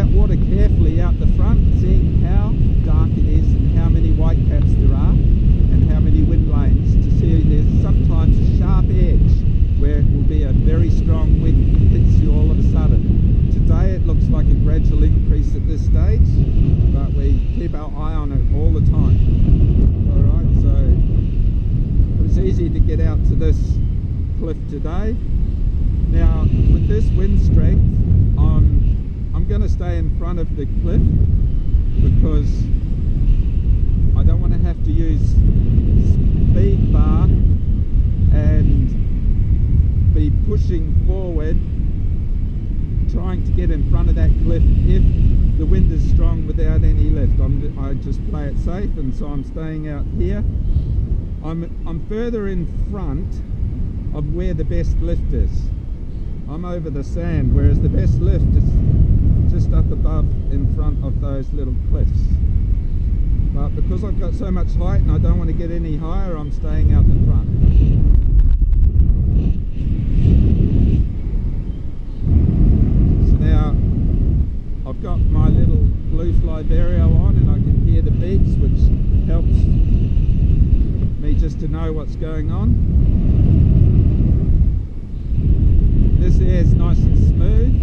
that water carefully out the front, seeing how dark it is and how many white caps there are and how many wind lanes, to see there's sometimes a sharp edge where it will be a very strong wind hits you all of a sudden. Today it looks like a gradual increase at this stage, but we keep our eye on it all the time. Alright, so it was easy to get out to this cliff today. Now with this wind strength, I'm going to stay in front of the cliff because I don't want to have to use speed bar and be pushing forward trying to get in front of that cliff if the wind is strong without any lift. I just play it safe, and so I'm staying out here. I'm further in front of where the best lift is. I'm over the sand, whereas the best lift is just up above in front of those little cliffs. But because I've got so much height and I don't want to get any higher, I'm staying out the front. So now I've got my little blue fly vario on and I can hear the beeps, which helps me just to know what's going on. This air is nice and smooth,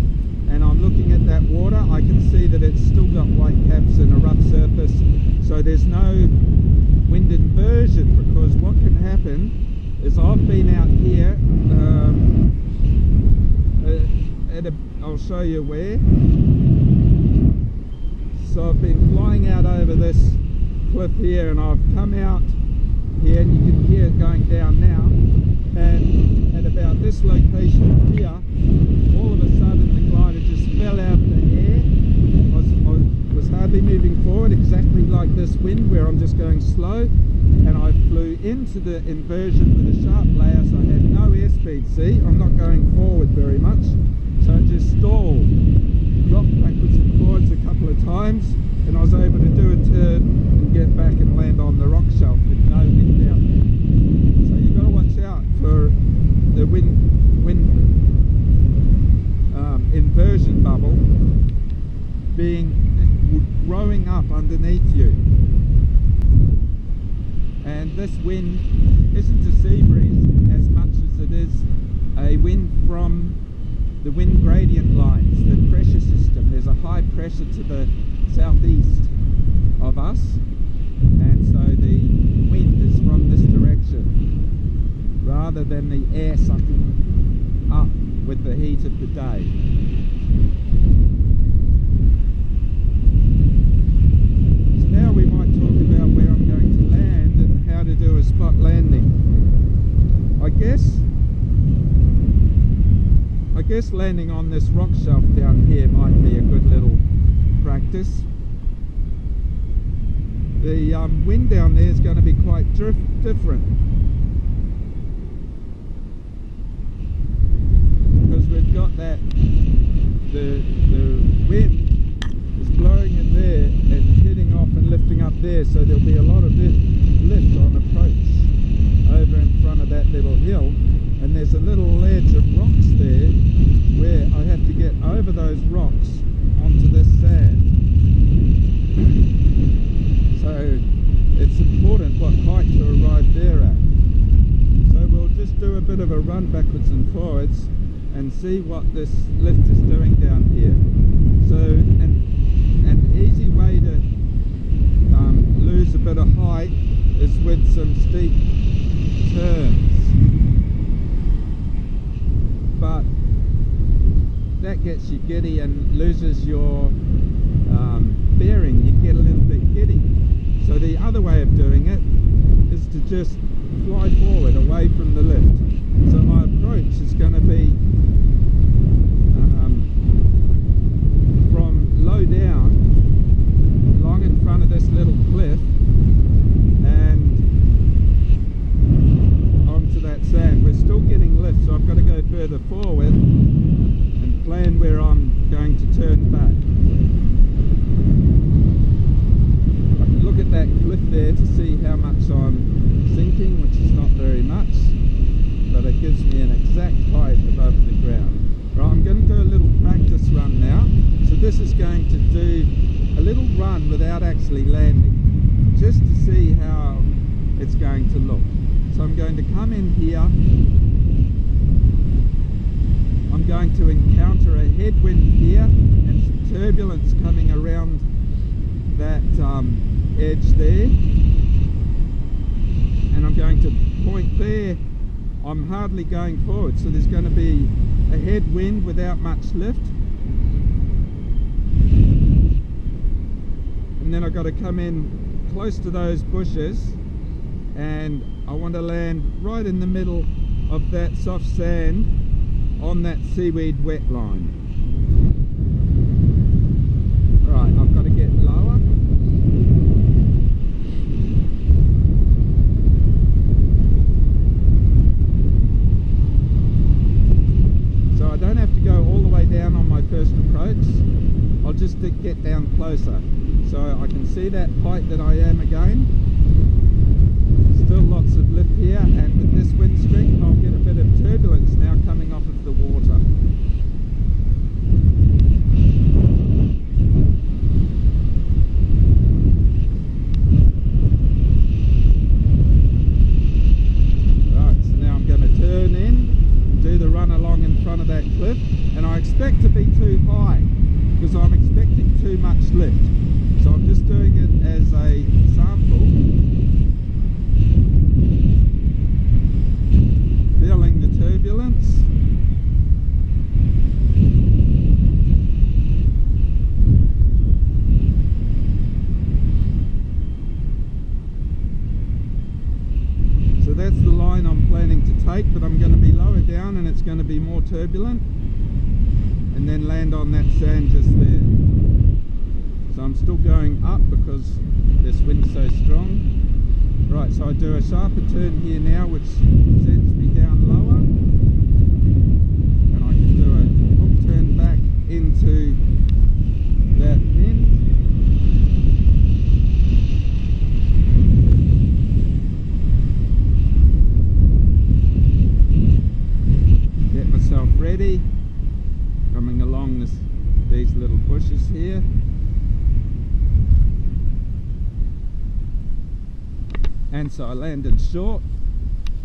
and I'm looking at that water. I can see that it's still got white caps and a rough surface, so there's no wind inversion, because what can happen is I've been out here I'll show you where. So I've been flying out over this cliff here, and I've come out here, and you can hear it going down now, and at about this location here, all of a sudden the glider just fell out of the air. I was hardly moving forward, exactly like this wind where I'm just going slow, and I flew into the inversion with a sharp layer, so I had no airspeed. See, I'm not going forward very much, so it just stalled, dropped backwards and forwards a couple of times, and I was able to do a turn and get back and land on the rock shelf with no wind out there. So you've got to watch out for the wind inversion bubble growing up underneath you. And this wind isn't a sea breeze as much as it is a wind from the wind gradient lines, the pressure system. There's a high pressure to the southeast of us, and so the wind is from this direction rather than the air sucking up with the heat of the day. So now we might talk about where I'm going to land and how to do a spot landing. I guess landing on this rock shelf down here might be a good little practice. The wind down there is going to be quite different, because we've got that the wind is blowing in there and hitting off and lifting up there, so there'll be a lot of lift on approach over in front of that little hill, and there's a little ledge of rocks there where I have to get over those rocks onto this sand. So it's important what height to arrive there at. So we'll just do a bit of a run backwards and forwards and see what this lift is doing down here. So an easy way to lose a bit of height is with some steep turns, but that gets you giddy and loses your bearing. You get a little bit giddy. So the other way of doing it is to just fly forward away from the lift. So my approach is going to be from low down along in front of this little cliff and onto that sand. We're still getting lift, so I've got to go further forward and plan where I'm going to turn back. Look at that cliff there to see how much I'm sinking, which is not very much, but it gives me an exact height above the ground. Right, I'm going to do a little practice run now. So this is going to do a little run without actually landing, just to see how it's going to look. So I'm going to come in here. I'm going to encounter a headwind here and some turbulence coming around that edge there, and I'm going to point there. I'm hardly going forward, so there's going to be a headwind without much lift, and then I've got to come in close to those bushes, and I want to land right in the middle of that soft sand on that seaweed wet line. Right, I've got to get lower. So I don't have to go all the way down on my first approach. I'll just get down closer, so I can see that height that I am again. Still lots of lift here, and with this wind strength I'll get a bit of turbulence now coming off of the water. Right, so now I'm going to turn in, do the run along in front of that cliff, and I expect to be too high because I'm expecting too much lift. So I'm just doing it as a sample, feeling the turbulence. So that's the line I'm planning to take, but I'm going to be lower down and it's going to be more turbulent, and then land on that sand just there. So I'm still going up because this wind's so strong. Right, so I do a sharper turn here now, which sends me down lower, and I can do a hook turn back into that wind. Get myself ready, coming along these little bushes here. And so I landed short,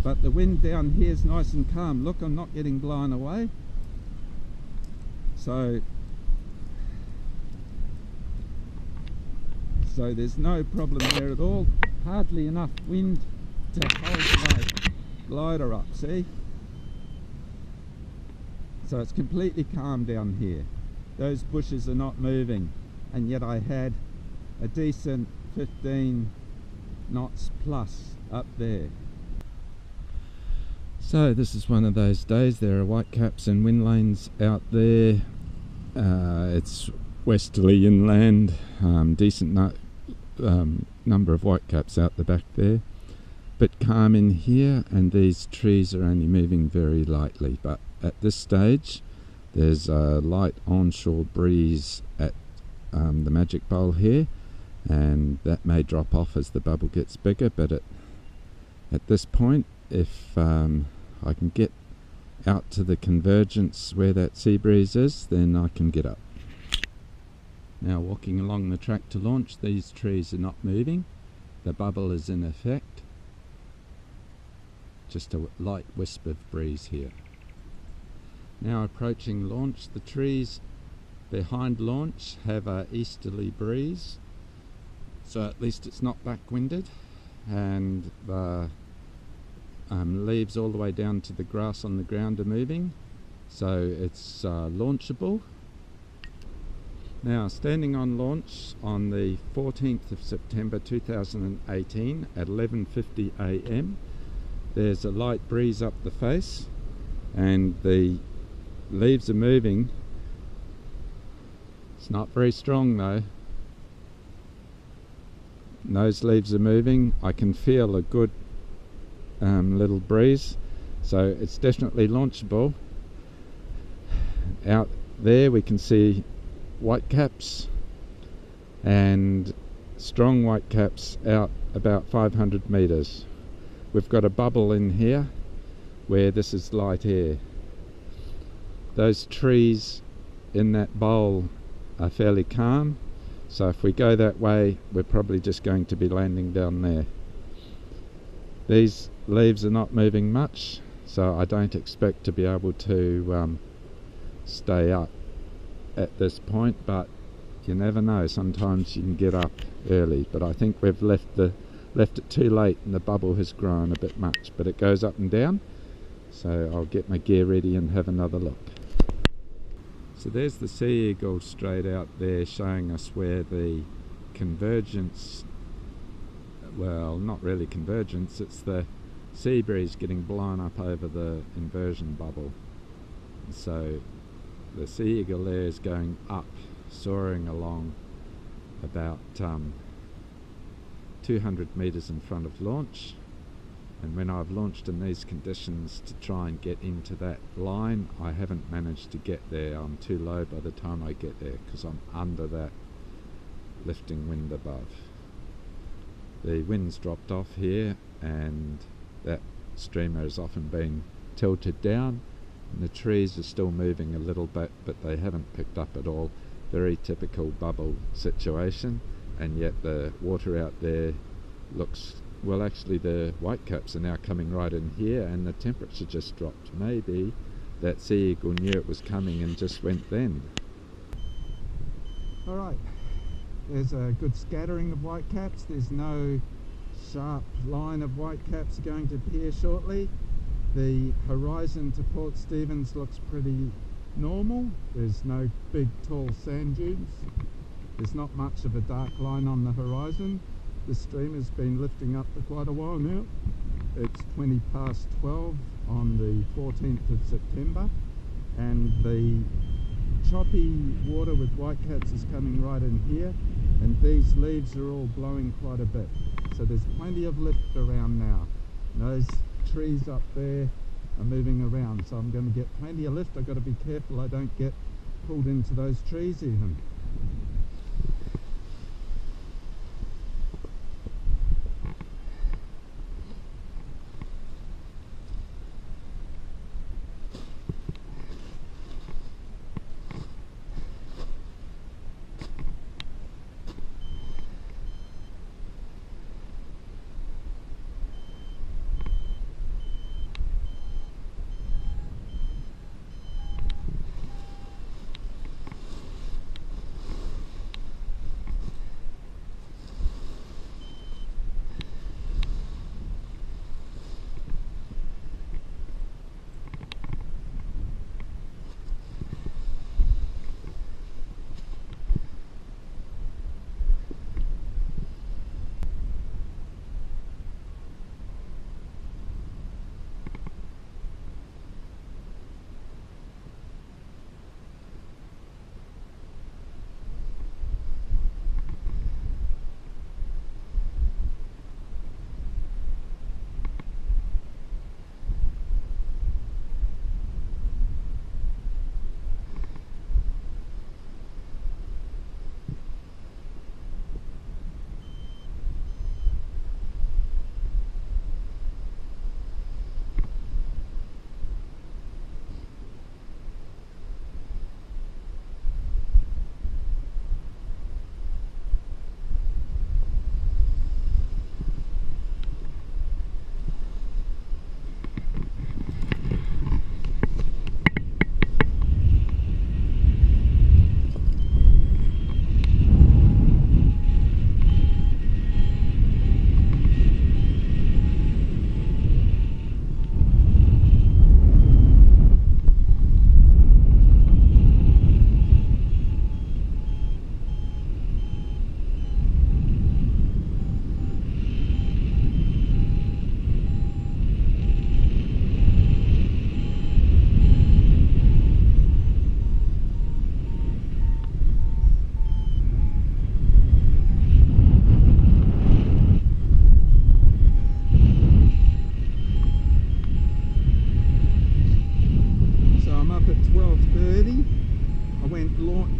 but the wind down here is nice and calm. Look, I'm not getting blown away. So there's no problem there at all. Hardly enough wind to hold my glider up, see? So it's completely calm down here. Those bushes are not moving, and yet I had a decent 15 knots plus up there. So this is one of those days. There are whitecaps and wind lanes out there. It's westerly inland, decent number of whitecaps out the back there, but calm in here, and these trees are only moving very lightly. But at this stage there's a light onshore breeze at the magic bowl here, and that may drop off as the bubble gets bigger, but at this point, if I can get out to the convergence where that sea breeze is, then I can get up. Now walking along the track to launch, these trees are not moving, the bubble is in effect, just a light wisp of breeze here. Now approaching launch, the trees behind launch have a easterly breeze, so at least it's not backwinded, and the leaves all the way down to the grass on the ground are moving, so it's launchable. Now standing on launch on the 14th of September 2018 at 11:50 AM, there's a light breeze up the face and the leaves are moving. It's not very strong though. Those leaves are moving. I can feel a good little breeze, so it's definitely launchable. Out there we can see whitecaps, and strong whitecaps out about 500 meters. We've got a bubble in here where this is light air. Those trees in that bowl are fairly calm, so if we go that way we're probably just going to be landing down there. These leaves are not moving much, so I don't expect to be able to stay up at this point, but you never know, sometimes you can get up early. But I think we've left it too late and the bubble has grown a bit much, but it goes up and down, so I'll get my gear ready and have another look. So there's the sea eagle straight out there showing us where the convergence, well, not really convergence, it's the sea breeze getting blown up over the inversion bubble. So the sea eagle there is going up, soaring along about 200 meters in front of launch, and when I've launched in these conditions to try and get into that line, I haven't managed to get there. I'm too low by the time I get there because I'm under that lifting wind above. The wind's dropped off here and that streamer has often been tilted down, and the trees are still moving a little bit, but they haven't picked up at all. Very typical bubble situation, and yet the water out there looks, well, actually the whitecaps are now coming right in here and the temperature just dropped. Maybe that sea eagle knew it was coming and just went then. Alright, there's a good scattering of whitecaps. There's no sharp line of whitecaps going to appear shortly. The horizon to Port Stephens looks pretty normal. There's no big tall sand dunes. There's not much of a dark line on the horizon. The stream has been lifting up for quite a while now. It's 12 on the 14th of September, and the choppy water with whitecaps is coming right in here, and these leaves are all blowing quite a bit. So there's plenty of lift around now. Those trees up there are moving around, so I'm going to get plenty of lift. I've got to be careful I don't get pulled into those trees even.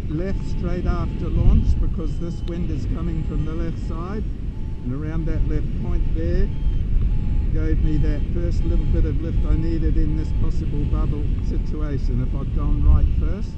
Left straight after launch because this wind is coming from the left side, and around that left point there gave me that first little bit of lift I needed in this possible bubble situation if I'd gone right first.